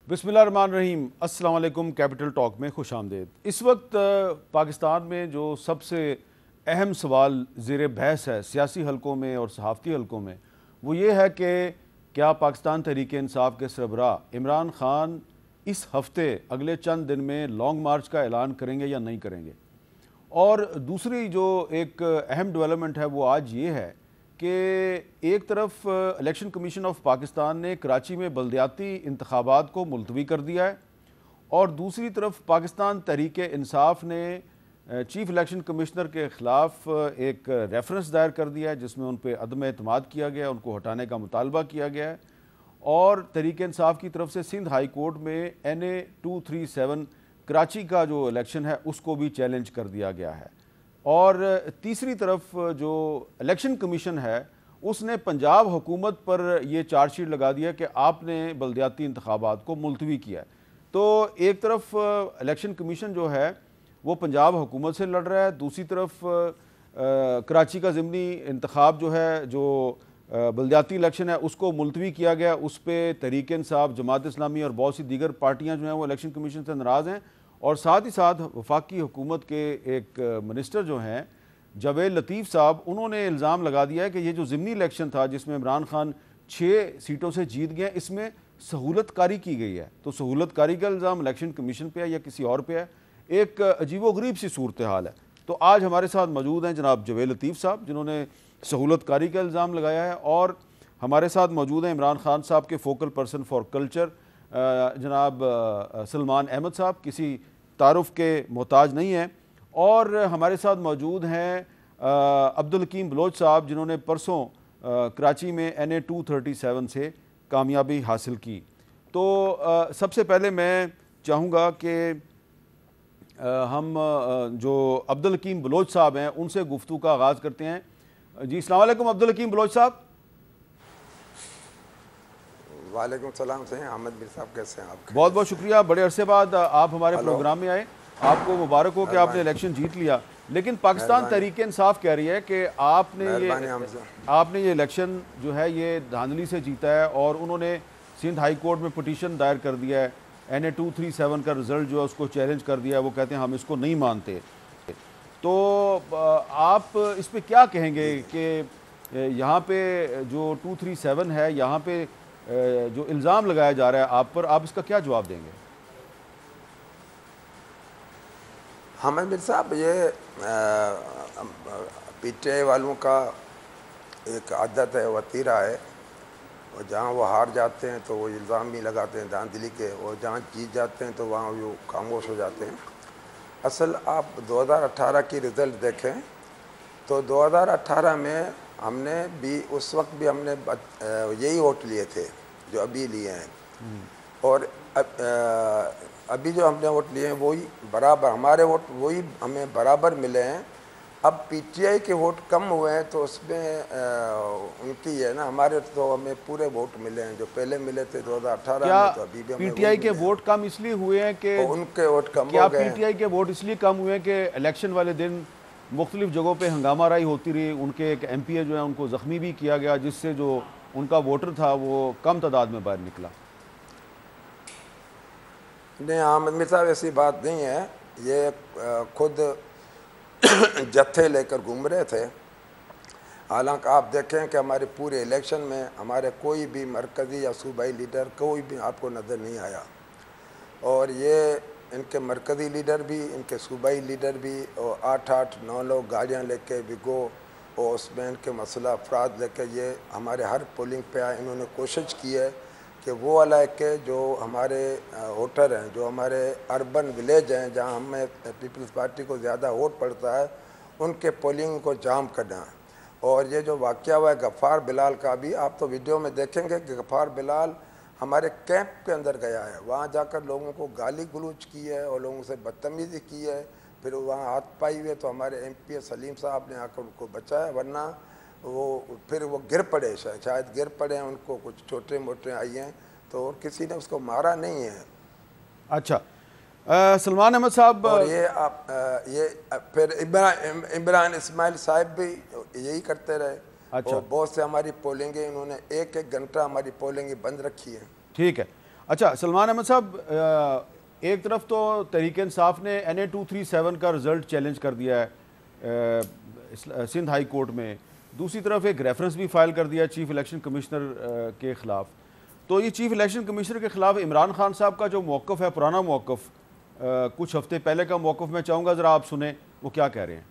बिस्मिल्लाहिर्रहमानिर्रहीम। अस्सलाम वालेकुम। कैपिटल टॉक में खुश आमदेद। इस वक्त पाकिस्तान में जो सबसे अहम सवाल ज़ेर बहस है सियासी हलकों में और सहाफ़ती हलकों में, वो ये है कि क्या पाकिस्तान तहरीक इंसाफ के सरबराह इमरान ख़ान इस हफ्ते अगले चंद दिन में लॉन्ग मार्च का ऐलान करेंगे या नहीं करेंगे। और दूसरी जो एक अहम डेवलपमेंट है वो आज ये है कि एक तरफ इलेक्शन कमीशन ऑफ पाकिस्तान ने कराची में बल्दियाती इंतखाबात को मुलतवी कर दिया है और दूसरी तरफ पाकिस्तान तहरीक इंसाफ ने चीफ इलेक्शन कमिश्नर के ख़िलाफ़ एक रेफरेंस दायर कर दिया है जिसमें उन पर अदम एतमाद किया गया, उनको हटाने का मुतालबा किया गया है। और तहरीक इंसाफ की तरफ से सिंध हाई कोर्ट में NA 237 कराची का जो इलेक्शन है उसको भी चैलेंज कर दिया गया है। और तीसरी तरफ जो इलेक्शन कमीशन है उसने पंजाब हुकूमत पर यह चार्जशीट लगा दिया कि आपने बल्दियाती इंतखाबात को मुलतवी किया है। तो एक तरफ इलेक्शन कमीशन जो है वो पंजाब हुकूमत से लड़ रहा है, दूसरी तरफ कराची का ज़िमनी इंतखाब जो है, जो बल्दियाती इलेक्शन है, उसको मुलतवी किया गया। उस पर तहरीक इंसाफ, जमात इस्लामी और बहुत सी दीगर पार्टियाँ जो हैं वो इलेक्शन कमीशन से नाराज़ हैं। और साथ ही साथ वफाकी हुकूमत के एक मिनिस्टर जो हैं जावेद लतीफ़ साहब, उन्होंने इल्ज़ाम लगा दिया है कि ये जो ज़िमनी इलेक्शन था जिसमें इमरान खान 6 सीटों से जीत गए, इसमें सहूलत कारी की गई है। तो सहूलत कारी का इल्ज़ाम इलेक्शन कमीशन पे है या किसी और पे है, एक अजीबोगरीब सी सूरत हाल है। तो आज हमारे साथ मौजूद हैं जनाब जावेद लतीफ़ साहब जिन्होंने सहूलत कारी का इल्ज़ाम लगाया है, और हमारे साथ मौजूद हैं इमरान खान साहब के फोकल पर्सन फॉर कल्चर जनाब सलमान अहमद साहब, किसी तारुफ के मोहताज नहीं हैं। और हमारे साथ मौजूद हैं अब्दुल हकीम बलोच साहब जिन्होंने परसों कराची में NA 237 से कामयाबी हासिल की। तो सबसे पहले मैं चाहूँगा कि हम जो अब्दुल हकीम बलोच साहब हैं उनसे गुफ्तगू का आगाज़ करते हैं। जी अस्सलाम वालेकुम अब्दुल हकीम बलोच साहब। वालेकुम सलाम से हैं अहमद मिर साहब, कैसे हैं आप? बहुत बहुत शुक्रिया, बड़े अरसे बाद आप हमारे प्रोग्राम में आए। आपको मुबारक हो कि आपने इलेक्शन जीत लिया। लेकिन पाकिस्तान तहरीक इंसाफ कह रही है कि आपने ये इलेक्शन जो है ये धांधली से जीता है, और उन्होंने सिंध हाई कोर्ट में पिटीशन दायर कर दिया है। NA 237 का रिजल्ट जो है उसको चैलेंज कर दिया है, वो कहते हैं हम इसको नहीं मानते। तो आप इस पर क्या कहेंगे कि यहाँ पे जो 237 है, यहाँ पे जो इल्ज़ाम लगाया जा रहा है आप पर, आप इसका क्या जवाब देंगे? अहमद मिर साहब, ये PTI वालों का एक आदत है, वतीरा है, और जहाँ वो हार जाते हैं तो वो इल्ज़ाम भी लगाते हैं धांधली के, और जहाँ जीत जाते हैं तो वहाँ वो खामोश हो जाते हैं। असल आप 2018 की रिज़ल्ट देखें तो 2018 में हमने भी उस वक्त भी हमने यही वोट लिए थे जो अभी लिए हैं, और अभी जो हमने वोट लिए हैं वही बराबर, हमारे वोट वही हमें बराबर मिले हैं। अब PTI के वोट कम हुए हैं तो उसमें उनकी है ना, हमारे तो हमें पूरे वोट मिले हैं जो पहले मिले थे 2018 में, तो अभी भी हमें PTI के वोट कम इसलिए हुए हैं कि उनके वोट कम क्या हो गए? PTI के वोट इसलिए कम हुए हैं कि इलेक्शन वाले दिन मुख्तलिफ जगहों पे हंगामा राई होती रही, उनके एक MPA जो है उनको ज़ख्मी भी किया गया, जिससे जो उनका वोटर था वो कम तादाद में बाहर निकला? नहीं अहमद मिर साहब, ऐसी बात नहीं है। ये खुद जत्थे लेकर घूम रहे थे। हालांकि आप देखें कि हमारे पूरे इलेक्शन में हमारे कोई भी मरकज़ी या सूबाई लीडर कोई भी आपको नज़र नहीं आया, और ये इनके मरकज़ी लीडर भी, इनके सूबाई लीडर भी, और 8-9 लोग गाड़ियाँ लेके विगो और उसमें इनके मसला अफराद लेके ये हमारे हर पोलिंग पे आए। इन्होंने कोशिश की है कि वो इलाके जो हमारे वोटर हैं, जो हमारे अर्बन विलेज हैं जहाँ हमें पीपल्स पार्टी को ज़्यादा वोट पड़ता है, उनके पोलिंग को जाम करना। और ये जो वाक़या हुआ है गफ़ार बिलाल का, भी आप तो वीडियो में देखेंगे कि गफ़ार बिलाल हमारे कैंप के अंदर गया है, वहाँ जाकर लोगों को गाली गलौज की है और लोगों से बदतमीज़ी की है, फिर वहाँ हाथ पाई हुए तो हमारे MPA सलीम साहब ने आकर उनको बचाया, वरना वो फिर वो गिर पड़े, शायद गिर पड़े हैं, उनको कुछ छोटे मोटे आई हैं, तो और किसी ने उसको मारा नहीं है। अच्छा, सलमान अहमद साहब, और ये फिर इमरान इस्माइल साहब भी यही करते रहे। अच्छा, और बहुत से हमारी पोलिंगें इन्होंने 1-1 घंटा हमारी पोलिंग बंद रखी है। ठीक है। अच्छा सलमान अहमद साहब, एक तरफ तो तहरीक इंसाफ ने NA 237 का रिज़ल्ट चैलेंज कर दिया है सिंध हाई कोर्ट में, दूसरी तरफ एक रेफरेंस भी फाइल कर दिया चीफ इलेक्शन कमिश्नर के ख़िलाफ़। तो ये चीफ इलेक्शन कमिश्नर के ख़िलाफ़ इमरान खान साहब का जो मौक़िफ़ है, पुराना मौक़िफ़, कुछ हफ्ते पहले का मौक़िफ़ मैं चाहूँगा ज़रा आप सुने वो क्या कह रहे हैं।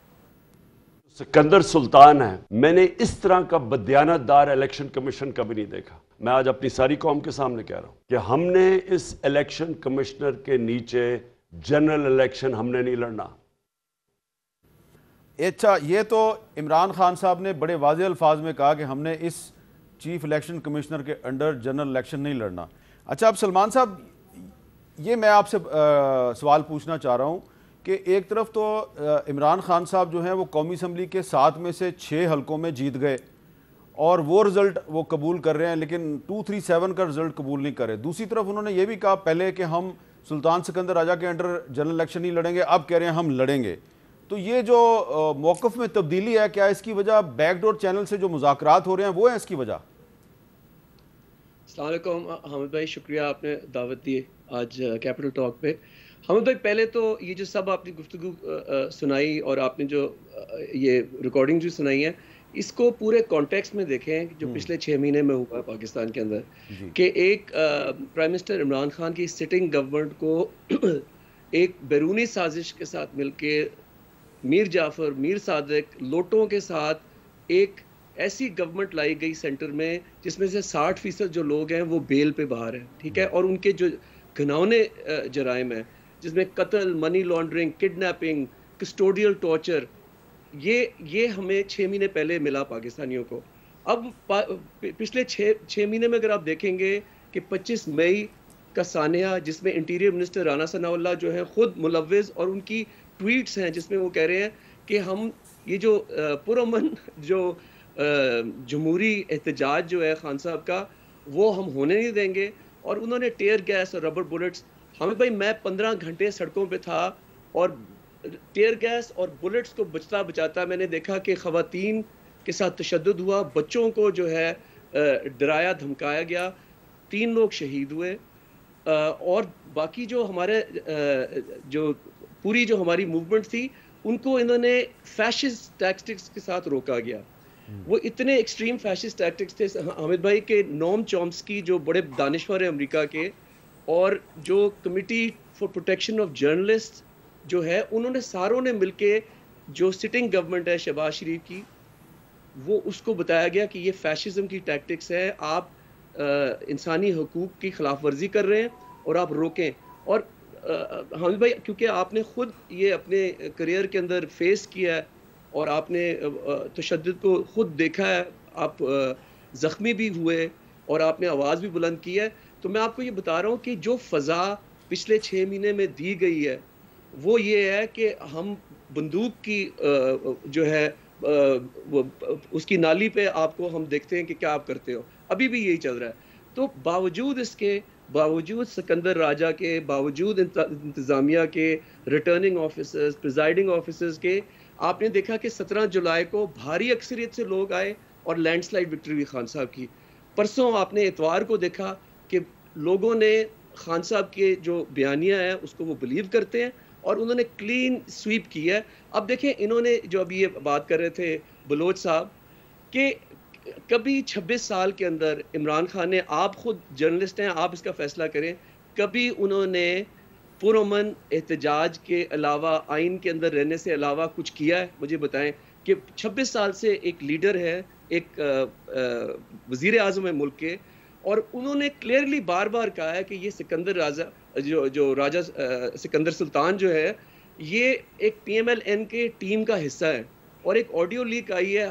सिकंदर सुल्तान है, मैंने इस तरह का बदयानतदार इलेक्शन कमीशन कभी नहीं देखा। मैं आज अपनी सारी कौम के सामने कह रहा हूं कि हमने इस इलेक्शन कमिश्नर के नीचे जनरल इलेक्शन हमने नहीं लड़ना। अच्छा, ये तो इमरान खान साहब ने बड़े वाज़ेह अल्फाज में कहा कि हमने इस चीफ इलेक्शन कमिश्नर के अंडर जनरल इलेक्शन नहीं लड़ना। अच्छा, अब सलमान साहब, ये मैं आपसे सवाल पूछना चाह रहा हूँ कि एक तरफ तो इमरान खान साहब जो हैं वो कौमी असम्बली के 7 में से 6 हलकों में जीत गए और वो रिज़ल्ट वो कबूल कर रहे हैं, लेकिन 237 का रिज़ल्ट कबूल नहीं कर रहे। दूसरी तरफ उन्होंने ये भी कहा पहले कि हम सुल्तान सिकंदर राजा के अंडर जनरल इलेक्शन नहीं लड़ेंगे, अब कह रहे हैं हम लड़ेंगे। तो ये जो मौक़िफ़ में तब्दीली है, क्या इसकी वजह बैकडोर चैनल से जो मुज़ाकरात हो रहे हैं वो है इसकी वजह? अस्सलाम वालेकुम हामिद भाई, शुक्रिया आपने दावत दी आज कैपिटल टॉक पे। हामिद भाई, पहले तो ये जो सब आपने गुफ्तगू सुनाई और आपने जो ये रिकॉर्डिंग जो सुनाई है, इसको पूरे कॉन्टेक्स्ट में देखें जो पिछले 6 महीने में हुआ है पाकिस्तान के अंदर, कि एक प्राइम मिनिस्टर इमरान खान की सिटिंग गवर्नमेंट को एक बैरूनी साजिश के साथ मिलके मीर जाफ़र, मीर सादिक, लोटों के साथ एक ऐसी गवर्नमेंट लाई गई सेंटर में जिसमें से 60% जो लोग हैं वो बेल पे बाहर हैं, ठीक है, और उनके जो घिनौने जराइम हैं जिसमें कत्ल, money laundering, kidnapping, custodial torture, ये हमें 6 महीने पहले मिला पाकिस्तानियों को। अब पिछले 6 महीने में अगर आप देखेंगे कि 25 मई का सानिया जिसमें इंटीरियर मिनिस्टर राना सनाउल्लाह जो है खुद मुलव्विज़, और उनकी ट्वीट्स हैं जिसमें वो कह रहे हैं कि हम ये जो पुरअमन जो जमहूरी एहतजाज जो है खान साहब का, वो हम होने नहीं देंगे। और उन्होंने टेयर गैस और रबर बुलेट्स, हमें भाई मैं 15 घंटे सड़कों पे था और टेयर गैस और बुलेट्स को बचता बचाता मैंने देखा कि ख़वातीन के साथ तशद्दुद हुआ, बच्चों को जो है डराया धमकाया गया, 3 लोग शहीद हुए, और बाकी जो हमारे जो पूरी जो हमारी मूवमेंट थी उनको इन्होंने फैशिस्ट टैक्टिक्स के साथ रोका गया। वो इतने एक्सट्रीम फैशिस्ट टैक्टिक्स थे हामिद भाई के नोम चॉम्स्की जो बड़े दानिश्वर हैं अमेरिका के, और जो committee for protection of journalist जो है, उन्होंने सारों ने मिलके जो सिटिंग गवर्नमेंट है शहबाज शरीफ की, वो उसको बताया गया कि ये फैशिज्म की टैक्टिक्स है, आप इंसानी हकूक़ की खिलाफ वर्जी कर रहे हैं और आप रोकें। और हामिद भाई, क्योंकि आपने खुद ये अपने करियर के अंदर फेस किया है और आपने तशद्दुद को खुद देखा है, आप ज़ख्मी भी हुए और आपने आवाज़ भी बुलंद की है, तो मैं आपको ये बता रहा हूँ कि जो फ़ज़ा पिछले 6 महीने में दी गई है वो ये है कि हम बंदूक की जो है उसकी नाली पे आपको हम देखते हैं कि क्या आप करते हो, अभी भी यही चल रहा है। तो बावजूद इसके, बावजूद सिकंदर राजा के, बावजूद इंतज़ामिया के, रिटर्निंग ऑफिसर्स, प्रिजाइडिंग ऑफिसर्स के, आपने देखा कि 17 जुलाई को भारी अक्सरियत से लोग आए और लैंडस्लाइड विक्ट्री हुई खान साहब की। परसों आपने इतवार को देखा कि लोगों ने खान साहब के जो बयानियाँ हैं उसको वो बिलीव करते हैं और उन्होंने क्लीन स्वीप की है। अब देखें, इन्होंने जो अभी ये बात कर रहे थे बलोच साहब कि कभी 26 साल के अंदर इमरान खान ने, आप खुद जर्नलिस्ट हैं, आप इसका फैसला करें, कभी उन्होंने पुरअमन एहतजाज के अलावा, आइन के अंदर रहने से अलावा कुछ किया है? मुझे बताएं कि 26 साल से एक लीडर है, एक वज़ीर आज़म है मुल्क के, और उन्होंने क्लियरली बार बार कहा है कि ये सिकंदर राजा जो राजा सिकंदर सुल्तान जो है, ये एक PMLN के टीम का हिस्सा है। और एक ऑडियो लीक आई है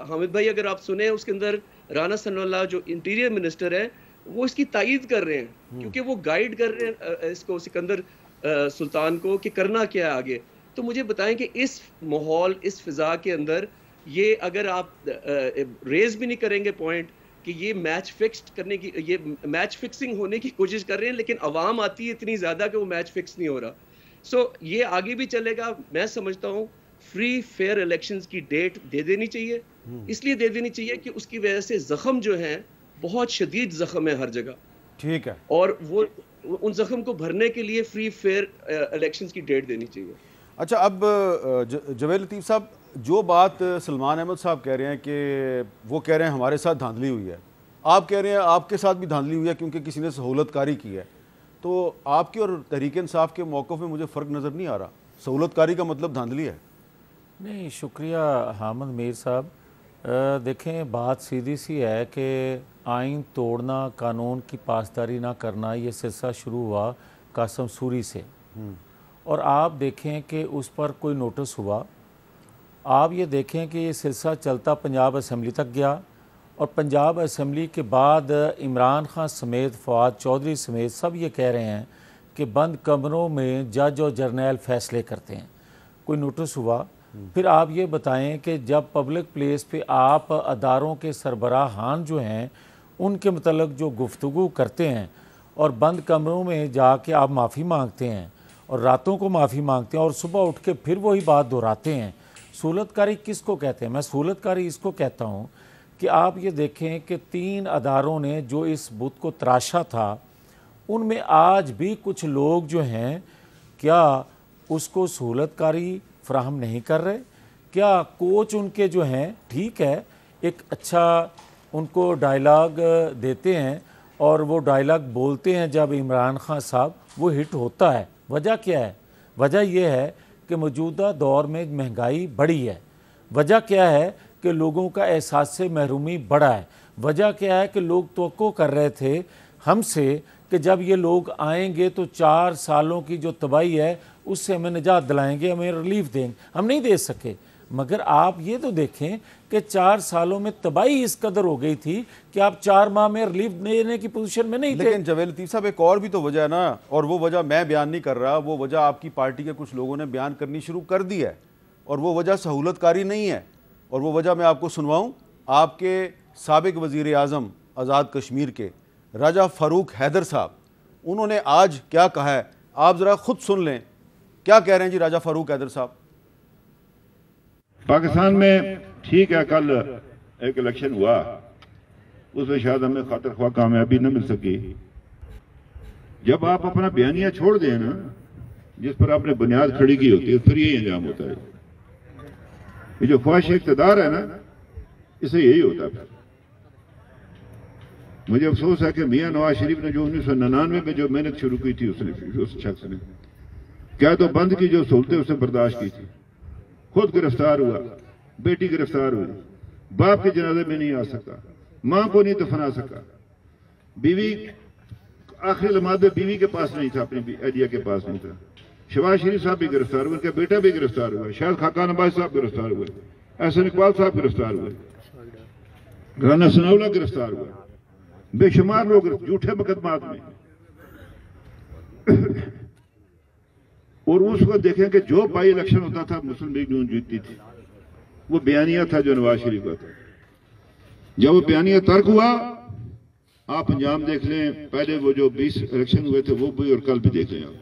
हामिद भाई, अगर आप सुने, उसके अंदर राना सनाउल्लाह जो इंटीरियर मिनिस्टर है वो इसकी तायीद कर रहे हैं, क्योंकि वो गाइड कर रहे हैं इसको, सिकंदर सुल्तान को, कि करना क्या है आगे। तो मुझे बताएं कि इस माहौल, इस फिजा के अंदर ये अगर आप रेज भी नहीं करेंगे पॉइंट कि ये मैच फिक्स्ड करने की, ये मैच फिक्सिंग होने की कोशिश कर रहे हैं, लेकिन अवाम आती है इतनी ज़्यादा कि वो मैच फिक्स नहीं हो रहा। सो ये आगे भी चलेगा। मैं समझता हूँ फ्री फेयर इलेक्शंस की डेट दे देनी चाहिए, इसलिए दे देनी चाहिए कि उसकी वजह से जख्म जो हैं बहुत शदीद जख्म है हर जगह। ठीक है। और वो उन जख्म को भरने के लिए फ्री फेयर इलेक्शंस की डेट देनी चाहिए। अच्छा, अब जवेद लतीफ़ साहब, जो बात सलमान अहमद साहब कह रहे हैं कि वो कह रहे हैं हमारे साथ धांधली हुई है, आप कह रहे हैं आपके साथ भी धांधली हुई है क्योंकि किसी ने सहूलतकारी की है, तो आपकी और तहरीक इंसाफ के मौक़िफ़ में मुझे फ़र्क नज़र नहीं आ रहा। सहूलतकारी का मतलब धांधली है? नहीं, शुक्रिया हामिद मीर साहब। देखें, बात सीधी सी है कि आइन तोड़ना, कानून की पासदारी ना करना, ये सिलसिला शुरू हुआ कासम सूरी से, और आप देखें कि उस पर कोई नोटिस हुआ। आप ये देखें कि ये सिलसिला चलता पंजाब असम्बली तक गया, और पंजाब असम्बली के बाद इमरान खान समेत, फवाद चौधरी समेत सब ये कह रहे हैं कि बंद कमरों में जज और जर्नैल फैसले करते हैं। कोई नोटिस हुआ? फिर आप ये बताएं कि जब पब्लिक प्लेस पे आप अदारों के सरबराहान जो हैं उनके मतलब जो गुफ्तगू करते हैं और बंद कमरों में जाके आप माफ़ी मांगते हैं और रातों को माफ़ी मांगते हैं और सुबह उठ के फिर वही बात दोहराते हैं, सहूलतकारी किसको कहते हैं? मैं सहूलतकारी इसको कहता हूँ कि आप ये देखें कि 3 अदारों ने जो इस बुत को तराशा था, उनमें आज भी कुछ लोग जो हैं क्या उसको सहूलतकारी फ्राहम नहीं कर रहे? क्या कोच उनके जो हैं, ठीक है, एक अच्छा उनको डायलॉग देते हैं और वो डायलॉग बोलते हैं जब इमरान खान साहब, वो हिट होता है। वजह क्या है? वजह यह है कि मौजूदा दौर में महंगाई बढ़ी है। वजह क्या है कि लोगों का एहसास से महरूमी बढ़ा है। वजह क्या है कि लोग तवक्को कर रहे थे हमसे कि जब ये लोग आएंगे तो 4 सालों की जो तबाही है उससे हमें निजात दिलाएंगे, हमें रिलीफ देंगे। हम नहीं दे सके। मगर आप ये तो देखें कि 4 सालों में तबाही इस कदर हो गई थी कि आप 4 माह में रिलीफ देने की पोजीशन में नहीं थे। लेकिन जवेद लतीफ़ साहब, एक और भी तो वजह है ना, और वो वजह मैं बयान नहीं कर रहा, वो वजह आपकी पार्टी के कुछ लोगों ने बयान करनी शुरू कर दी है, और वो वजह सहूलतकारी नहीं है। और वो वजह मैं आपको सुनवाऊँ। आपके साबिक वज़ीर आज़म आज़ाद कश्मीर के राजा फ़ारूक हैदर साहब, उन्होंने आज क्या कहा है, आप ज़रा खुद सुन लें। क्या कह रहे हैं जी राजा फ़ारूक हैदर साहब? पाकिस्तान में ठीक है, कल एक इलेक्शन हुआ, उसमें शायद हमें खातिर ख्वाह कामयाबी न मिल सकी। जब आप अपना बयानिया छोड़ दें ना, जिस पर आपने बुनियाद खड़ी की होती है, फिर यही अंजाम होता है। ये जो ख्वाहिश इक़्तिदार है ना, इसे यही होता है। मुझे अफसोस है कि मियां नवाज शरीफ ने जो 1999 में जो मेहनत शुरू की थी, उस शख्स ने क्या तो बंद की जो सहूलतें उसने बर्दाश्त की थी, खुद गिरफ्तार हुआ, बेटी गिरफ्तार हुई, बाप के जनाजे में नहीं आ सका, मां को नहीं दफना सका, बीवी आखिरी लम्हात में बीवी के पास नहीं था, अपनी एहलिया के पास नहीं था। शहबाज शरीफ साहब भी गिरफ्तार हुए, उनका बेटा भी गिरफ्तार हुआ, शायद खाकान अब्बास साहब गिरफ्तार हुए, एहसन इकबाल साहब गिरफ्तार हुए, राना सनाउल्लाह गिरफ्तार हुए, बेशुमार लोग झूठे मुकदमात में। और उस वक्त देखें कि जो बाई इलेक्शन होता था मुस्लिम लीग नून जीतती थी, वो बयानिया था जो नवाज शरीफ का था। जब वो बयानिया तर्क हुआ, आप अंजाम देख लें, पहले वो जो 20 इलेक्शन हुए थे वो भी और कल भी देख लें। आप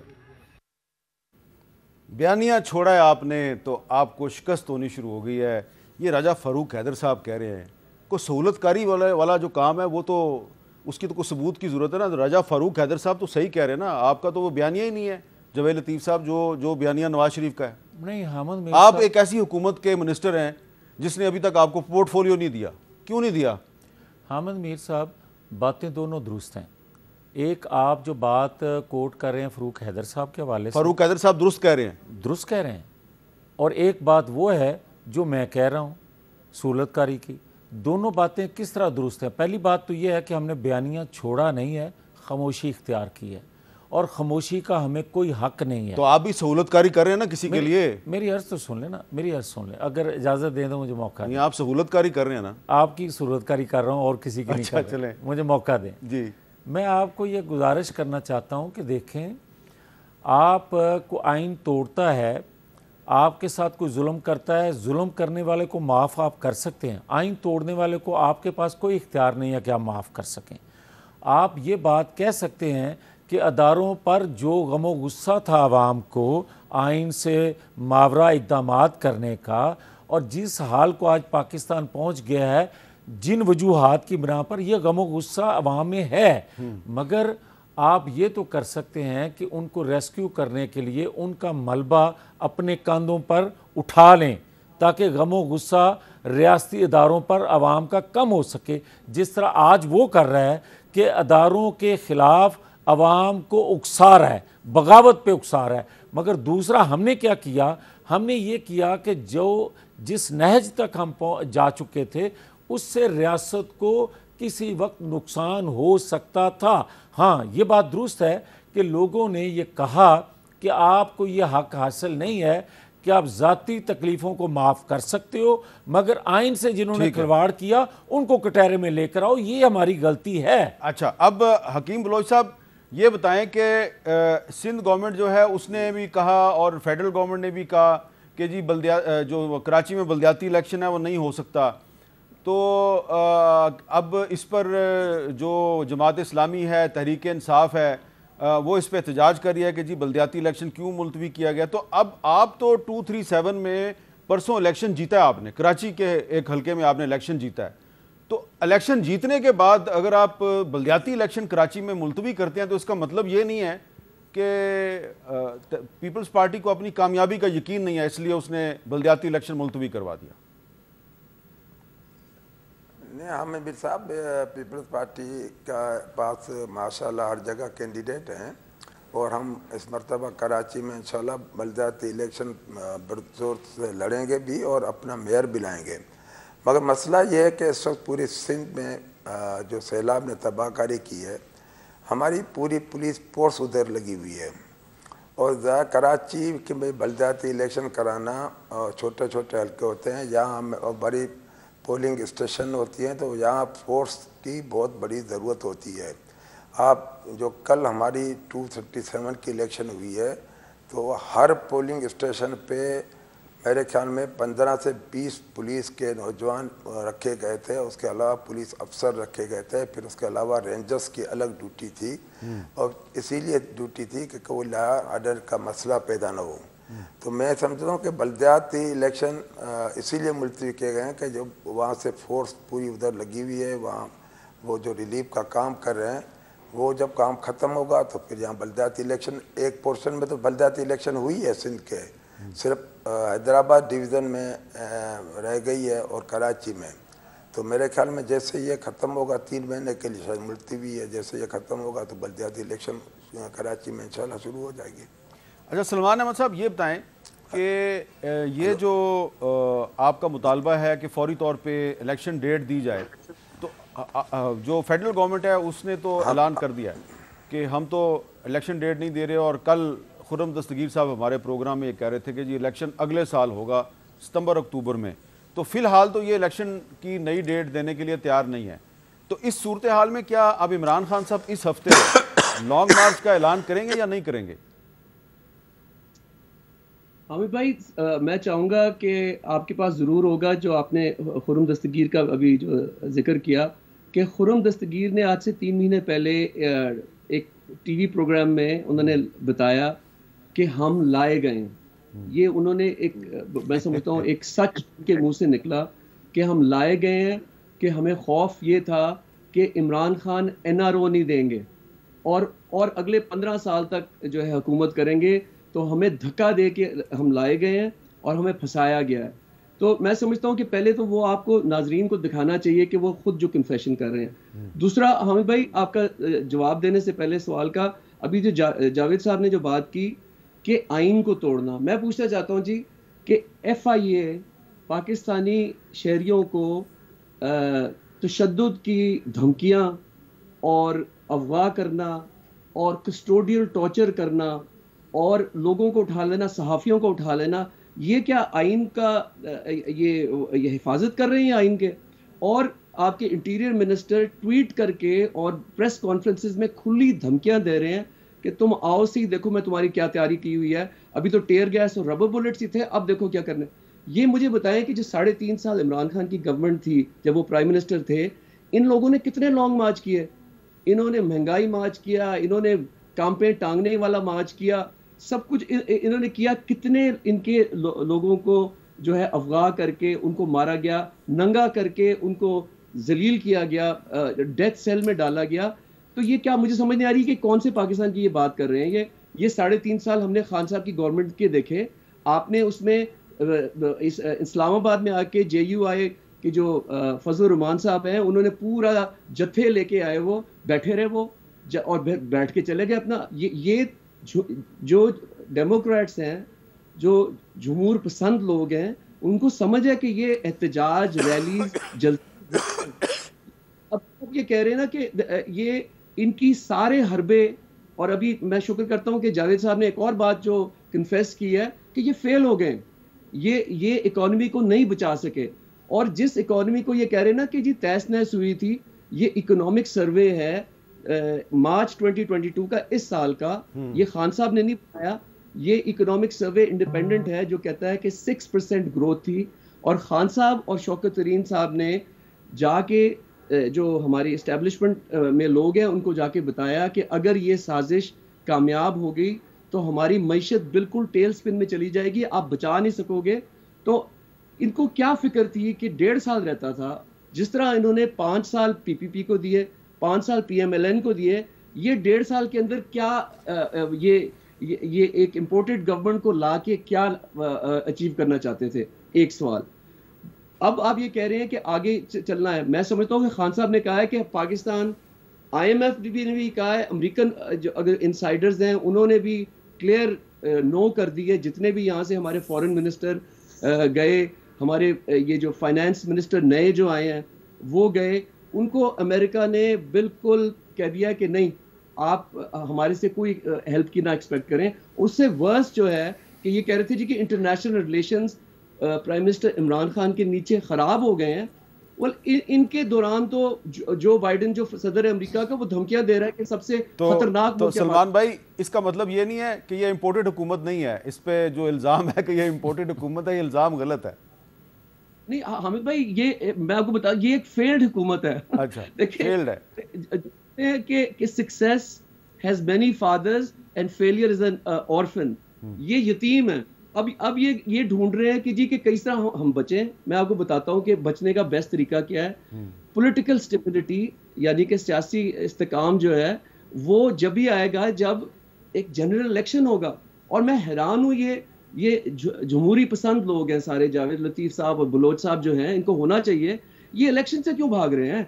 बयानिया छोड़ा है आपने तो आपको शिकस्त होनी शुरू हो गई है। ये राजा फ़ारूक हैदर साहब कह रहे हैं को सहूलतकारी वाला जो काम है वो तो उसकी तो कुछ सबूत की ज़रूरत है ना। राजा फ़ारूक हैदर साहब तो सही कह रहे हैं ना, आपका तो वो बयानिया ही नहीं है जवेद लतीफ़ साहब, जो बयानिया नवाज शरीफ का है। नहीं हामिद, आप एक ऐसी हुकूमत के मिनिस्टर हैं जिसने अभी तक आपको पोर्टफोलियो नहीं दिया, क्यों नहीं दिया? हामिद मीर साहब, बातें दोनों दुरुस्त हैं। एक आप जो बात कोट कर रहे हैं फ़ारूक हैदर साहब के हवाले से, फ़ारूक हैदर साहब दुरुस्त कह रहे हैं, दुरुस्त कह रहे हैं, और एक बात वो है जो मैं कह रहा हूँ सहूलतकारी की। दोनों बातें किस तरह दुरुस्त हैं? पहली बात तो ये है कि हमने बयानिया छोड़ा नहीं है, खामोशी इख्तियार की है, और खामोशी का हमें कोई हक नहीं है। तो आप भी सहूलतकारी कर रहे हैं ना किसी के लिए। मेरी अर्ज़ तो सुन लेना, मेरी अर्ज़ सुन ले, अगर इजाज़त दे दो मुझे मौका नहीं, आप सहूलतकारी कर रहे हैं ना। आपकी सहूलतकारी कर रहा हूँ और किसी की नहीं कर रहा। चलें, मुझे मौका दें जी। मैं आपको ये गुजारिश करना चाहता हूँ कि देखें, आप को आइन तोड़ता है, आपके साथ कोई जुल्म करता है, जुल्म करने वाले को माफ़ आप कर सकते हैं, आइन तोड़ने वाले को आपके पास कोई इख्तियार नहीं है कि आप माफ़ कर सकें। आप ये बात कह सकते हैं कि अदारों पर जो गमो गुस्सा था आवाम को आइन से मावरा इक़दामात करने का, और जिस हाल को आज पाकिस्तान पहुँच गया है, जिन वजूहात की बिना पर यह गमो गुस्सा अवाम में है, मगर आप ये तो कर सकते हैं कि उनको रेस्क्यू करने के लिए उनका मलबा अपने कंधों पर उठा लें ताकि गमो गुस्सा रियासती इदारों पर आवाम का कम हो सके, जिस तरह आज वो कर रहा है कि अदारों के ख़िलाफ़ आवाम को उकसा रहा है, बगावत पे उकसा रहा है। मगर दूसरा हमने क्या किया, हमने ये किया कि जो जिस नहज तक हम जा चुके थे उससे रियासत को किसी वक्त नुकसान हो सकता था। हाँ, ये बात दुरुस्त है कि लोगों ने ये कहा कि आपको ये हक हासिल नहीं है कि आप ज़ाती तकलीफ़ों को माफ़ कर सकते हो, मगर आइन से जिन्होंने खिलवाड़ किया उनको कटहरे में लेकर आओ, ये हमारी गलती है। अच्छा, अब हकीम बलोच साहब ये बताएं कि सिंध गवर्नमेंट जो है उसने भी कहा और फेडरल गवर्नमेंट ने भी कहा कि जी जो कराची में बल्दियाती इलेक्शन है वो नहीं हो सकता, तो अब इस पर जो जमात इस्लामी है, तहरीक इंसाफ है, वो इस पर एहतजाज कर रही है कि जी बल्दियाती इलेक्शन क्यों मुलतवी किया गया। तो अब आप तो 237 में परसों इलेक्शन जीता है आपने, कराची के एक हल्के में आपने इलेक्शन जीता है, तो इलेक्शन जीतने के बाद अगर आप बल्दियाती इलेक्शन कराची में मुलतवी करते हैं तो इसका मतलब ये नहीं है कि पीपल्स पार्टी को अपनी कामयाबी का यकीन नहीं है इसलिए उसने बल्दियाती इलेक्शन मुलतवी करवा दिया। नहीं, हमें भी साहब पीपल्स पार्टी का पास माशाल्लाह हर जगह कैंडिडेट हैं और हम इस मरतबा कराची में इंशाल्लाह बल्दियाती इलेक्शन बरजोर से लड़ेंगे भी और अपना मेयर भी लाएंगे। मगर मसला ये है कि इस वक्त पूरी सिंध में जो सैलाब ने तबाहकारी की है, हमारी पूरी पुलिस फोर्स उधर लगी हुई है और कराची के में बल्दियाती इलेक्शन कराना छोटे छोटे हल्के होते हैं, यहाँ बड़ी पोलिंग स्टेशन होती हैं, तो यहाँ फोर्स की बहुत बड़ी ज़रूरत होती है। आप जो कल हमारी 237 की इलेक्शन हुई है तो हर पोलिंग स्टेशन पे मेरे ख्याल में 15 से 20 पुलिस के नौजवान रखे गए थे, उसके अलावा पुलिस अफसर रखे गए थे, फिर उसके अलावा रेंजर्स की अलग ड्यूटी थी और इसीलिए ड्यूटी थी कि कोई लॉ ऑर्डर का मसला पैदा ना हो। तो मैं समझता हूँ कि बल्दियाती इलेक्शन इसीलिए मुलतवी किए गए हैं कि जो वहाँ से फोर्स पूरी उधर लगी हुई है, वहाँ वो जो रिलीफ का काम कर रहे हैं, वो जब काम ख़त्म होगा तो फिर यहाँ बल्दियाती इलेक्शन, एक पोर्शन में तो बल्दियाती इलेक्शन हुई है सिंध के, सिर्फ हैदराबाद डिवीज़न में रह गई है और कराची में। तो मेरे ख्याल में जैसे ये ख़त्म होगा 3 महीने के लिए शायद मुलतवी है, जैसे ये ख़त्म होगा तो बल्दियाती इलेक्शन कराची में इंशाल्लाह शुरू हो जाएगी। अच्छा, सलमान अहमद साहब ये बताएं कि ये जो आपका मुतालबा है कि फौरी तौर पे इलेक्शन डेट दी जाए, तो जो फेडरल गवर्नमेंट है उसने तो ऐलान कर दिया है कि हम तो इलेक्शन डेट नहीं दे रहे, और कल खुर्रम दस्तगीर साहब हमारे प्रोग्राम में ये कह रहे थे कि जी इलेक्शन अगले साल होगा सितंबर अक्टूबर में, तो फ़िलहाल तो ये इलेक्शन की नई डेट देने के लिए तैयार नहीं है। तो इस सूरत हाल में क्या अब इमरान खान साहब इस हफ्ते लॉन्ग मार्च का ऐलान करेंगे या नहीं करेंगे? हामिद भाई, मैं चाहूँगा कि आपके पास ज़रूर होगा जो आपने खुर्रम दस्तगीर का अभी जो जिक्र किया कि खुर्रम दस्तगीर ने आज से 3 महीने पहले एक टीवी प्रोग्राम में उन्होंने बताया कि हम लाए गए। ये उन्होंने मैं समझता हूँ एक सच के मुंह से निकला कि हम लाए गए हैं, कि हमें खौफ ये था कि इमरान खान NRO नहीं देंगे और अगले 15 साल तक जो है हुकूमत करेंगे, तो हमें धक्का दे के हम लाए गए हैं और हमें फंसाया गया है। तो मैं समझता हूँ कि पहले तो वो आपको नाजरीन को दिखाना चाहिए कि वो खुद जो कन्फेशन कर रहे हैं। दूसरा, हामिद भाई, आपका जवाब देने से पहले सवाल का, अभी जो जावेद साहब ने जो बात की कि आइन को तोड़ना, मैं पूछना चाहता हूँ जी कि FIA पाकिस्तानी शहरियों को तशद्दुद की धमकियाँ और अगवा करना और कस्टोडियल टॉर्चर करना और लोगों को उठा लेना, सहाफ़ियों को उठा लेना, ये क्या आइन का ये हिफाजत कर रहे हैं आइन के? और आपके इंटीरियर मिनिस्टर ट्वीट करके और प्रेस कॉन्फ्रेंसेस में खुली धमकियां दे रहे हैं कि तुम आओ सी, देखो मैं तुम्हारी क्या तैयारी की हुई है, अभी तो टेयर गैस और रबर बुलेट्स ही थे, अब देखो क्या करने। ये मुझे बताएं कि जो 3.5 साल इमरान खान की गवर्नमेंट थी, जब वो प्राइम मिनिस्टर थे, इन लोगों ने कितने लॉन्ग मार्च किए? इन्होंने महंगाई मार्च किया, इन्होंने काम पे टांगने वाला मार्च किया, सब कुछ इन्होंने किया। कितने इनके लोगों को जो है अफगाह करके उनको मारा गया, नंगा करके उनको जलील किया गया, डेथ सेल में डाला गया। तो ये क्या, मुझे समझ नहीं आ रही कि कौन से पाकिस्तान की ये बात कर रहे हैं। ये 3.5 साल हमने खान साहब की गवर्नमेंट के देखे। आपने उसमें इस्लामाबाद में आके JUI कि जो फजल रहमान साहब हैं, उन्होंने पूरा जत्थे लेके आए, वो बैठे रहे वो और बैठ के चले गए अपना। ये जो डेमोक्रेट्स हैं, जो जमहूर पसंद लोग हैं, उनको समझ है कि ये एहतजाज रैलीज जल्दी। अब ये कह रहे हैं ना कि ये इनकी सारे हरबे, और अभी मैं शुक्र करता हूं कि जावेद साहब ने एक और बात जो कन्फेस की है कि ये फेल हो गए, ये इकोनॉमी को नहीं बचा सके। और जिस इकोनॉमी को ये कह रहे हैं ना कि जी तहस नहस हुई थी, ये इकोनॉमिक सर्वे है मार्च 2022 का, इस साल का, ये खान साहब ने नहीं बताया। ये इकोनॉमिक सर्वे इंडिपेंडेंट है जो कहता है कि 6% ग्रोथ थी। और खान साहब और शौकत तरीन साहब ने जाके जो हमारी इस्टेब्लिशमेंट में लोग हैं उनको जाके बताया कि अगर ये साजिश कामयाब हो गई तो हमारी मईशत बिल्कुल टेल स्पिन में चली जाएगी, आप बचा नहीं सकोगे। तो इनको क्या फिक्र थी कि 1.5 साल रहता था, जिस तरह इन्होंने 5 साल PPP को दिए, 5 साल PMLN को दिए, ये 1.5 साल के अंदर क्या ये एक इम्पोर्टेड गवर्नमेंट को ला के क्या अचीव करना चाहते थे, एक सवाल। अब आप ये कह रहे हैं कि आगे चलना है। मैं समझता हूँ कि खान साहब ने कहा है कि पाकिस्तान, IMF ने भी कहा है, अमेरिकन जो अगर इंसाइडर्स हैं उन्होंने भी क्लियर नो कर दी है। जितने भी यहाँ से हमारे फॉरेन मिनिस्टर गए, हमारे ये जो फाइनेंस मिनिस्टर नए जो आए हैं वो गए, उनको अमेरिका ने बिल्कुल कह दिया कि नहीं, आप हमारे से कोई हेल्प की ना एक्सपेक्ट करें। उससे वर्स जो है कि ये कह रहे थे जी कि international relations prime minister Imran Khan के नीचे खराब हो गए हैं। इनके दौरान तो जो बाइडेन जो सदर अमेरिका का, वो धमकियां दे रहा है कि सबसे खतरनाक। तो सलमान भाई, इसका मतलब ये नहीं है कि ये इम्पोर्टेड हुकूमत नहीं है। इस पे जो इल्जाम है कि ये इम्पोर्टेड हुकूमत है, ये इल्जाम गलत है। नहीं हामिद भाई, ये मैं आपको बता, ये एक फेल्ड हुकूमत है। अच्छा, फेल्ड है कि success has many fathers and failure is an orphan. ये यतीम है। अब ये ढूंढ रहे हैं कि जी कि किस तरह हम बचें। मैं आपको बताता हूं कि बचने का बेस्ट तरीका क्या है। पॉलिटिकल स्टेबिलिटी, यानी कि सियासी इस्तेकाम जो है वो जब भी आएगा जब एक जनरल इलेक्शन होगा। और मैं हैरान हूं, ये जमहूरी पसंद लोग हैं सारे, जावेद लतीफ साहब और बलोच साहब जो हैं, इनको होना चाहिए ये इलेक्शन से क्यों भाग रहे हैं।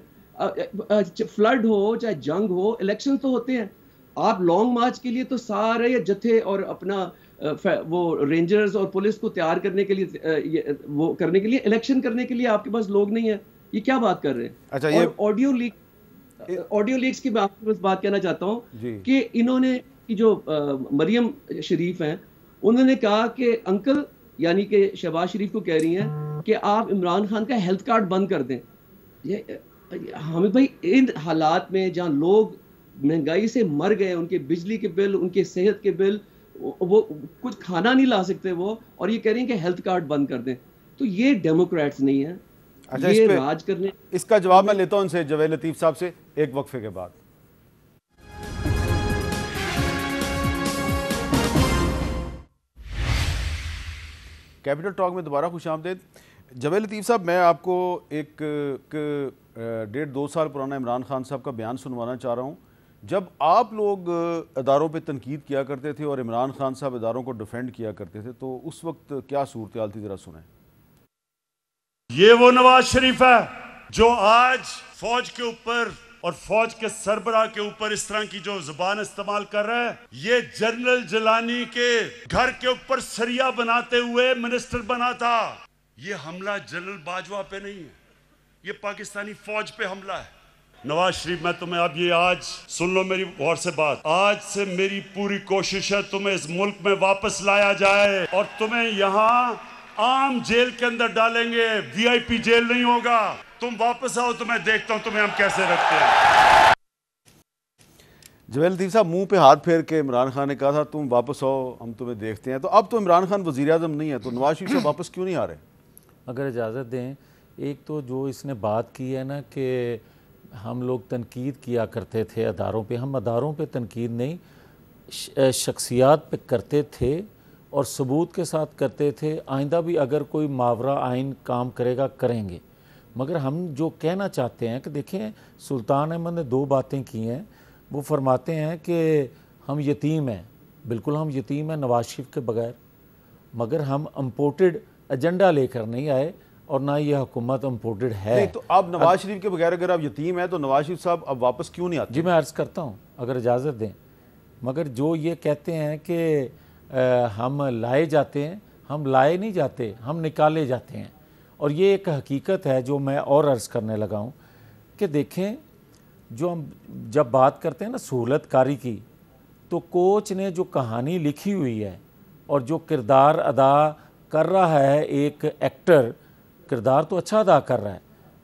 फ्लड हो चाहे जंग हो, इलेक्शन तो होते हैं। आप लॉन्ग मार्च के लिए तो सारे जत्थे और अपना वो रेंजर्स और पुलिस को तैयार करने के लिए, वो करने के लिए, इलेक्शन करने के लिए आपके पास लोग नहीं है। ये क्या बात कर रहे हैं। अच्छा, ये ऑडियो लीक्स की मैं आपको बस बात कहना चाहता हूँ कि इन्होंने कि जो मरियम शरीफ हैं, उन्होंने कहा कि अंकल, यानी कि शहबाज शरीफ को कह रही हैं कि आप इमरान खान का हेल्थ कार्ड बंद कर दें। ये हामिद भाई, इन हालात में जहाँ लोग महंगाई से मर गए, उनके बिजली के बिल, उनके सेहत के बिल, वो कुछ खाना नहीं ला सकते वो, और ये कह रहे हैं कि हेल्थ कार्ड बंद कर दें। तो ये डेमोक्रेट्स नहीं है। अच्छा, ये राज करने। इसका जवाब मैं लेता हूं उनसे, जावेद लतीफ साहब से, एक वक्फे के बाद। कैपिटल टॉक में दोबारा खुशामदीद। जावेद लतीफ साहब, मैं आपको एक 1.5-2 साल पुराना इमरान खान साहब का बयान सुनवाना चाह रहा हूँ। जब आप लोग अदारों पे तनकीद किया करते थे और इमरान खान साहब अदारों को डिफेंड किया करते थे, तो उस वक्त क्या सूरत हाल थी, ज़रा सुने। ये वो नवाज शरीफ है जो आज फौज के ऊपर और फौज के सरबराह के ऊपर इस तरह की जो जुबान इस्तेमाल कर रहा है। ये जनरल जिलानी के घर के ऊपर सरिया बनाते हुए मिनिस्टर बना था। ये हमला जनरल बाजवा पे नहीं है, ये पाकिस्तानी फौज पे हमला है। नवाज शरीफ, मैं तुम्हें अब ये आज सुन लो मेरी गौर से बात, आज से मेरी पूरी कोशिश है तुम्हें इस मुल्क में वापस लाया जाए और तुम्हें यहाँ आम जेल के अंदर डालेंगे, VIP जेल नहीं होगा। तुम वापस आओ तो मैं देखता हूं तुम्हें हम कैसे रखते हैं। जावेद लतीफ साहब, मुंह पे हाथ फेर के इमरान खान ने कहा था तुम वापस आओ हम तुम्हें देखते हैं। तो अब तो इमरान खान वज़ीर आज़म नहीं है, तो नवाज शरीफ से वापस क्यों नहीं आ रहे? अगर इजाज़त दें, एक तो जो इसने बात की है ना कि हम लोग तनकीद किया करते थे अदारों पे, हम अदारों पे तनकीद नहीं, शख्सियात पे करते थे और सबूत के साथ करते थे। आइंदा भी अगर कोई मावरा आइन काम करेगा, करेंगे। मगर हम जो कहना चाहते हैं कि देखें, सुल्तान अहमद ने 2 बातें की हैं। वो फरमाते हैं कि हम यतीम हैं, बिल्कुल हम यतीम हैं नवाज शरीफ के बगैर, मगर हम इम्पोर्टेड एजेंडा लेकर नहीं आए और ना ये हुकूमत इम्पोर्टेड है। नहीं, तो आप नवाज शरीफ के बगैर अगर आप यतीम हैं तो नवाज शरीफ साहब अब वापस क्यों नहीं आते? जी मैं अर्ज़ करता हूँ अगर इजाज़त दें, मगर जो ये कहते हैं कि हम लाए जाते हैं, हम लाए नहीं जाते, हम निकाले जाते हैं। और ये एक हकीकत है जो मैं और अर्ज़ करने लगा हूँ कि देखें, जो हम जब बात करते हैं ना सहूलत कारी की, तो कोच ने जो कहानी लिखी हुई है और जो किरदार अदा कर रहा है, एक एक्टर किरदार तो अच्छा अदा कर रहा है,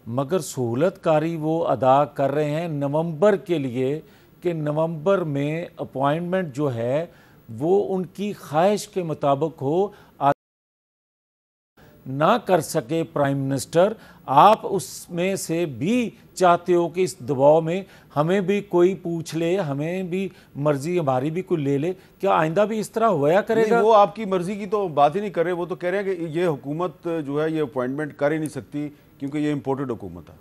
मगर सहूलत कारी वो अदा कर रहे हैं नवंबर के लिए कि नवंबर में अपॉइंटमेंट जो है वो उनकी ख्वाहिश के मुताबिक हो, ना कर सके प्राइम मिनिस्टर। आप उसमें से भी चाहते हो कि इस दबाव में हमें भी कोई पूछ ले, हमें भी मर्जी हमारी भी कोई ले ले। क्या आइंदा भी इस तरह होया करेगा? वो आपकी मर्जी की तो बात ही नहीं कर रहे, वो तो कह रहे हैं कि ये हुकूमत जो है ये अपॉइंटमेंट कर ही नहीं सकती क्योंकि ये इम्पोर्टेड हुकूमत है।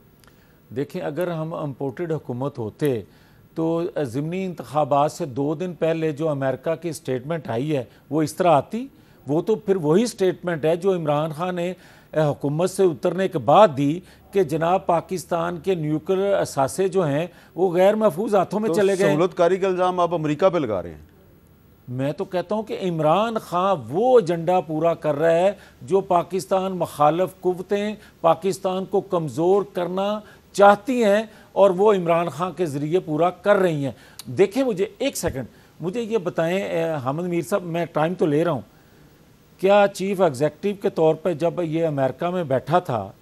देखें, अगर हम इम्पोर्टेड हुकूमत होते तो ज़िमनी इंतखाबात से 2 दिन पहले जो अमेरिका की स्टेटमेंट आई है वो इस तरह आती। वो तो फिर वही स्टेटमेंट है जो इमरान खान ने हुकूमत से उतरने के बाद दी कि जनाब पाकिस्तान के न्यूक्लियर असासे जो हैं वो गैर महफूज हाथों में चले गए। सहूलतकारी का इल्ज़ाम आप अमेरिका पे लगा रहे हैं। मैं तो कहता हूँ कि इमरान खान वो एजेंडा पूरा कर रहा है जो पाकिस्तान मुखालिफ कुव्वतें पाकिस्तान को कमज़ोर करना चाहती हैं और वो इमरान खान के ज़रिए पूरा कर रही हैं। देखें, मुझे एक सेकंड मुझे ये बताएं हामिद मीर साहब, मैं टाइम तो ले रहा हूँ, क्या चीफ एग्जीक्यूटिव के तौर पर जब ये अमेरिका में बैठा था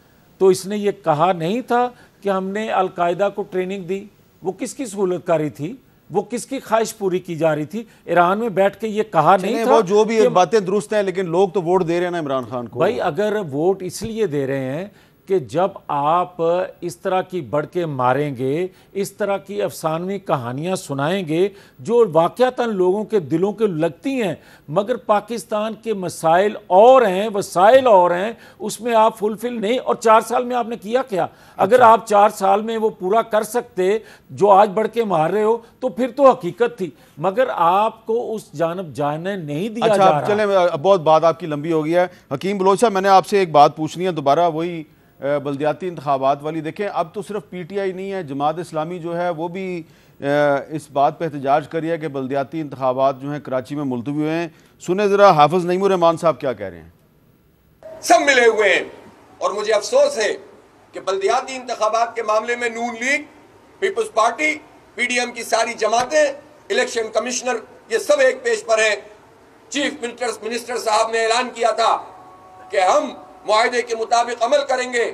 तो इसने ये कहा नहीं था कि हमने अलकायदा को ट्रेनिंग दी? वो किसकी सहूलतकारी थी? वो किसकी ख्वाहिश पूरी की जा रही थी? ईरान में बैठ के ये कहा नहीं था? वो जो भी बातें दुरुस्त हैं, लेकिन लोग तो वोट दे रहे हैं ना इमरान खान को। भाई, अगर वोट इसलिए दे रहे हैं कि जब आप इस तरह की बढ़ के मारेंगे, इस तरह की अफसानवी कहानियां सुनाएंगे जो वाक़यातन लोगों के दिलों के लगती हैं, मगर पाकिस्तान के मसाइल और हैं, वसाइल और हैं, उसमें आप फुलफिल नहीं। और 4 साल में आपने किया क्या? अगर आप 4 साल में वो पूरा कर सकते जो आज बढ़ के मार रहे हो तो फिर तो हकीकत थी, मगर आपको उस जानब जाने नहीं दिया जा रहा। चलें, बहुत बात आपकी लंबी हो गई है। हकीम बलोच साहब, मैंने आपसे एक बात पूछनी है दोबारा, वही बल्दियाती इंतखाबात वाली। देखें, अब तो सिर्फ PTI नहीं है, जमात इस्लामी जो है वो भी इस बात पर एहतजाज करी है कि बल्दियाती इंतखाबात जो हैं कराची में मुलतवी हुए हैं। सुने ज़रा हाफिज़ नईमुर रहमान साहब क्या कह रहे हैं। सब मिले हुए हैं और मुझे अफसोस है कि बल्दियाती इंतखाबात के मामले में नून लीग, पीपल्स पार्टी, PDM की सारी जमातें, इलेक्शन कमिश्नर, ये सब एक पेज पर हैं। चीफ मिनिस्टर साहब ने ऐलान किया था कि हम मुआहदे के मुताबिक अमल करेंगे।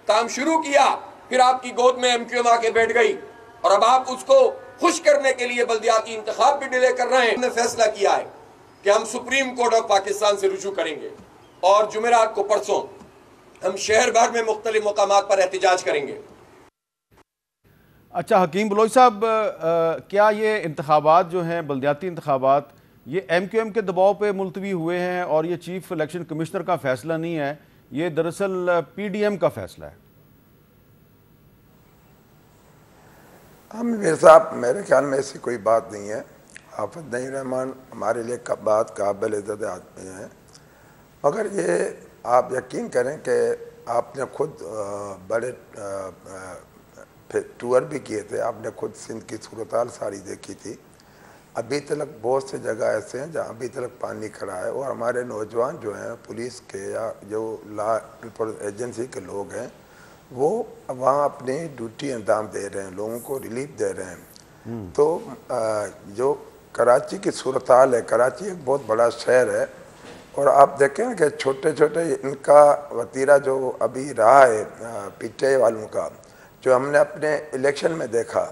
काम शुरू किया, फिर आपकी गोद में MQM आके बैठ गई और अब आप उसको खुश करने के लिए बल्दियाती इंतखाब भी डिले कर रहे हैं। हमने फैसला किया है कि हम सुप्रीम कोर्ट ऑफ पाकिस्तान से रुजू करेंगे और जुमेरात को परसों हम शहर भर में मुख्तलिफ मुकामात पर एहतजाज करेंगे। अच्छा हकीम बलोच साहब, क्या ये इंतखाबात जो हैं बल्दियाती इंतखाबात ये MQM के दबाव पे मुलतवी हुए हैं और ये चीफ इलेक्शन कमिश्नर का फैसला नहीं है, ये दरअसल PDM का फैसला है? आमिर साहब, मेरे ख्याल में ऐसी कोई बात नहीं है। हाफिज़ नईम रहमान हमारे लिए बात काबिल इज़्ज़त आदमी है, मगर ये आप यकीन करें कि आपने खुद बड़े टूर भी किए थे, आपने खुद सिंध की सूरत सारी देखी थी। अभी तक बहुत से जगह ऐसे हैं जहाँ अभी तक पानी खड़ा है और हमारे नौजवान जो हैं पुलिस के या जो लॉ एजेंसी के लोग हैं वो वहाँ अपनी ड्यूटी अंजाम दे रहे हैं, लोगों को रिलीफ दे रहे हैं। तो जो कराची की सूरत हाल है, कराची एक बहुत बड़ा शहर है और आप देखें कि छोटे छोटे इनका वतीरा जो अभी रहा है PTI वालों का, जो हमने अपने इलेक्शन में देखा,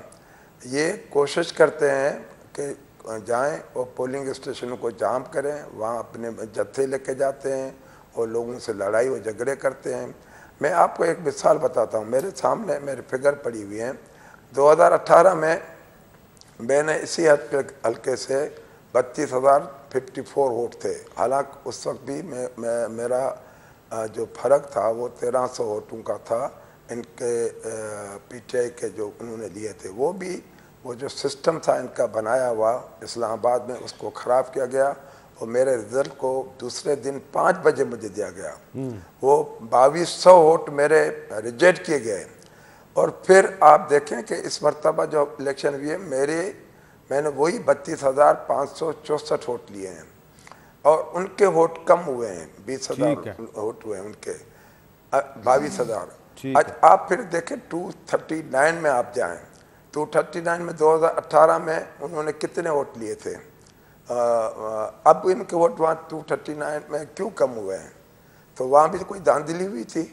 ये कोशिश करते हैं कि जाएं और पोलिंग स्टेशनों को जाम करें, वहाँ अपने जत्थे लेके जाते हैं और लोगों से लड़ाई व झगड़े करते हैं। मैं आपको एक मिसाल बताता हूँ, मेरे सामने मेरे फिगर पड़ी हुई हैं। 2018 में मैंने इसी हल्के से 32,054 वोट थे, हालांकि उस वक्त भी मेरा जो फ़र्क था वो 1300 वोटों का था इनके पीटीआई के जो उन्होंने लिए थे, वो जो सिस्टम था इनका बनाया हुआ इस्लामाबाद में, उसको ख़राब किया गया और मेरे रिज़ल्ट को दूसरे दिन 5 बजे मुझे दिया गया। वो 2200 वोट मेरे रिजेक्ट किए गए। और फिर आप देखें कि इस मरतबा जो इलेक्शन हुई है मैंने वही 32,564 वोट लिए हैं और उनके वोट कम हुए हैं, 20,000 वोट हुए हैं उनके, 22,000। आज आप फिर देखें 239 में आप जाएं, 239 में 2018 में उन्होंने कितने वोट लिए थे, अब इनके वोट वहाँ 239 में क्यों कम हुए हैं? तो वहाँ भी कोई धांधली हुई थी।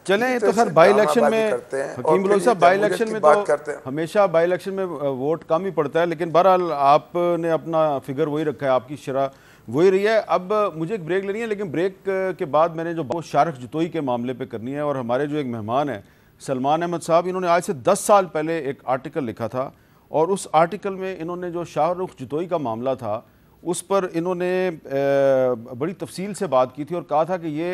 चलें तो सर बाई इलेक्शन में हकीम बलोच साहब, बाई इलेक्शन में तो हमेशा बाई इलेक्शन में वोट कम ही पड़ता है, लेकिन बहरहाल आपने अपना फिगर वही रखा है, आपकी शरह वही रही है। अब मुझे एक ब्रेक लेनी है, लेकिन ब्रेक के बाद मैंने जो शाहरुख जतोई के मामले पे करनी है, और हमारे जो एक मेहमान हैं सलमान अहमद साहब, इन्होंने आज से 10 साल पहले एक आर्टिकल लिखा था और उस आर्टिकल में इन्होंने जो शाहरुख जतोई का मामला था उस पर इन्होंने बड़ी तफसील से बात की थी और कहा था कि ये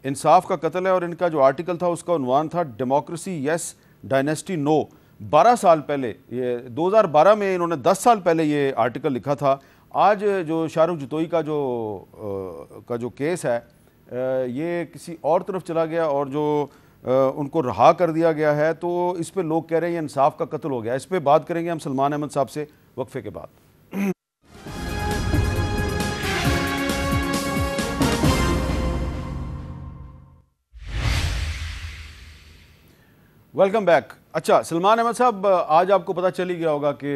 इंसाफ का कत्ल है। और इनका जो आर्टिकल था उसका उन्वान था डेमोक्रेसी येस डायनेस्टी नो। 12 साल पहले, ये 2012 में इन्होंने 10 साल पहले ये आर्टिकल लिखा था। आज जो शाहरुख जतोई का जो केस है ये किसी और तरफ चला गया और जो उनको रहा कर दिया गया है, तो इस पे लोग कह रहे हैं ये इंसाफ का कत्ल हो गया। इस पे बात करेंगे हम सलमान अहमद साहब से वक्फे के बाद। Welcome back. अच्छा सलमान अहमद साहब, आज आपको पता चल ही गया होगा कि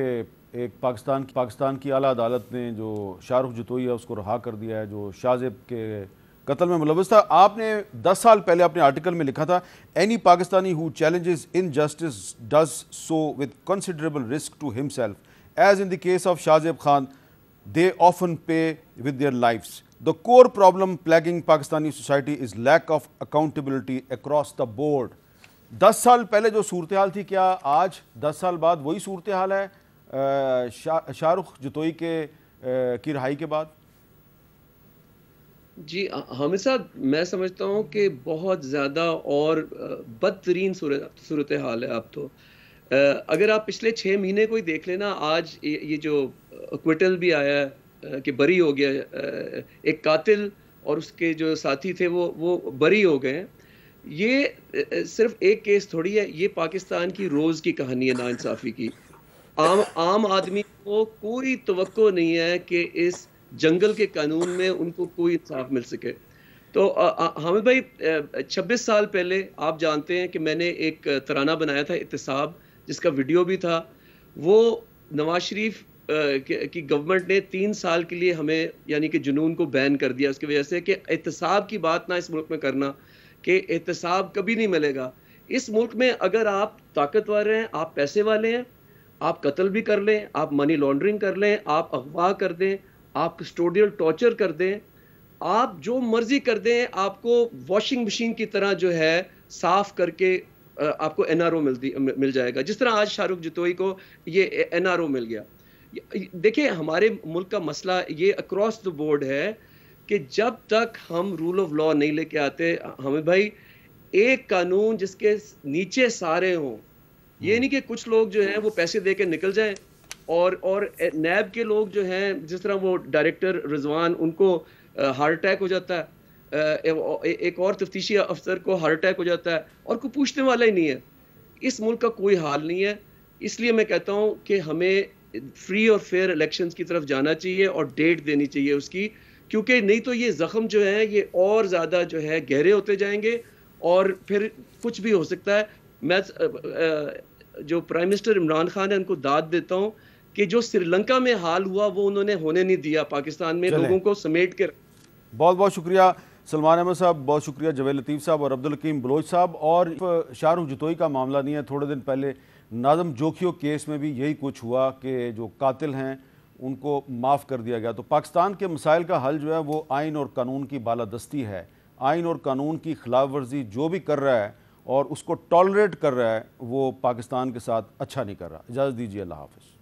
एक पाकिस्तान की आला अदालत ने जो शाहरुख जतोई है उसको रहा कर दिया है, जो शाहजेब के कत्ल में मुलव्वस था। आपने 10 साल पहले अपने आर्टिकल में लिखा था, any Pakistani who challenges injustice does so with considerable risk to himself, as in the case of Shahzeb Khan, they often pay with their lives. The core problem plaguing Pakistani society is lack of accountability across the board. 10 साल पहले जो सूरत हाल थी, क्या आज 10 साल बाद वही सूरत हाल है शाहरुख जतोई की रिहाई के बाद? जी हामिद साहब, मैं समझता हूँ कि बहुत ज़्यादा और बदतरीन सूरत हाल है। अब तो अगर आप पिछले 6 महीने को ही देख लेना, आज ये जो क्विटल भी आया है कि बरी हो गया, एक कातिल और उसके जो साथी थे वो बरी हो गए हैं। ये सिर्फ एक केस थोड़ी है, ये पाकिस्तान की रोज़ की कहानी है नाइंसाफ़ी की। आम आदमी को कोई तवक्को नहीं है कि इस जंगल के कानून में उनको कोई इंसाफ मिल सके। तो हामिद भाई, 26 साल पहले आप जानते हैं कि मैंने एक तराना बनाया था एहतसाब, जिसका वीडियो भी था। वो नवाज शरीफ की गवर्नमेंट ने 3 साल के लिए हमें यानी कि जुनून को बैन कर दिया, उसकी वजह से कि एहतसाब की बात ना इस मुल्क में करना, कि एहतसाब कभी नहीं मिलेगा इस मुल्क में। अगर आप ताकतवर हैं, आप पैसे वाले हैं, आप कत्ल भी कर लें, आप मनी लॉन्ड्रिंग कर लें, आप अगवा कर दें, आप कस्टोडियल टॉर्चर कर दें, आप जो मर्जी कर दें, आपको वॉशिंग मशीन की तरह जो है साफ करके आपको एनआरओ मिल जाएगा। जिस तरह आज शाहरुख जतोई को ये एनआरओ मिल गया। देखिए, हमारे मुल्क का मसला ये अक्रॉस द बोर्ड है कि जब तक हम रूल ऑफ लॉ नहीं लेके आते, हमें भाई एक कानून जिसके नीचे सारे हों, ये नहीं कि कुछ लोग जो हैं वो पैसे दे के निकल जाएं और नैब के लोग जो हैं, जिस तरह वो डायरेक्टर रिजवान, उनको हार्ट अटैक हो जाता है, एक और तफ्तीशी अफसर को हार्ट अटैक हो जाता है और कोई पूछने वाला ही नहीं है। इस मुल्क का कोई हाल नहीं है। इसलिए मैं कहता हूँ कि हमें फ्री और फेयर इलेक्शंस की तरफ जाना चाहिए और डेट देनी चाहिए उसकी, क्योंकि नहीं तो ये जख्म जो है ये और ज़्यादा जो है गहरे होते जाएंगे और फिर कुछ भी हो सकता है। मैं जो प्राइम मिनिस्टर इमरान खान है उनको दाद देता हूँ कि जो श्रीलंका में हाल हुआ वो उन्होंने होने नहीं दिया, पाकिस्तान में लोगों को समेट कर। बहुत बहुत शुक्रिया सलमान अहमद साहब, बहुत शुक्रिया जवेद लतीफ़ साहब और अब्दुल हकीम बलोच साहब। और शाहरुख जतोई का मामला नहीं है, थोड़े दिन पहले नाज़म जोखियो केस में भी यही कुछ हुआ कि जो कातिल हैं उनको माफ़ कर दिया गया। तो पाकिस्तान के मसाइल का हल जो है वो आइन और कानून की बालादस्ती है। आइन और कानून की खिलाफ वर्जी जो भी कर रहा है और उसको टॉलरेट कर रहा है वो पाकिस्तान के साथ अच्छा नहीं कर रहा। इजाज़त दीजिए, अल्लाह हाफ़िज़।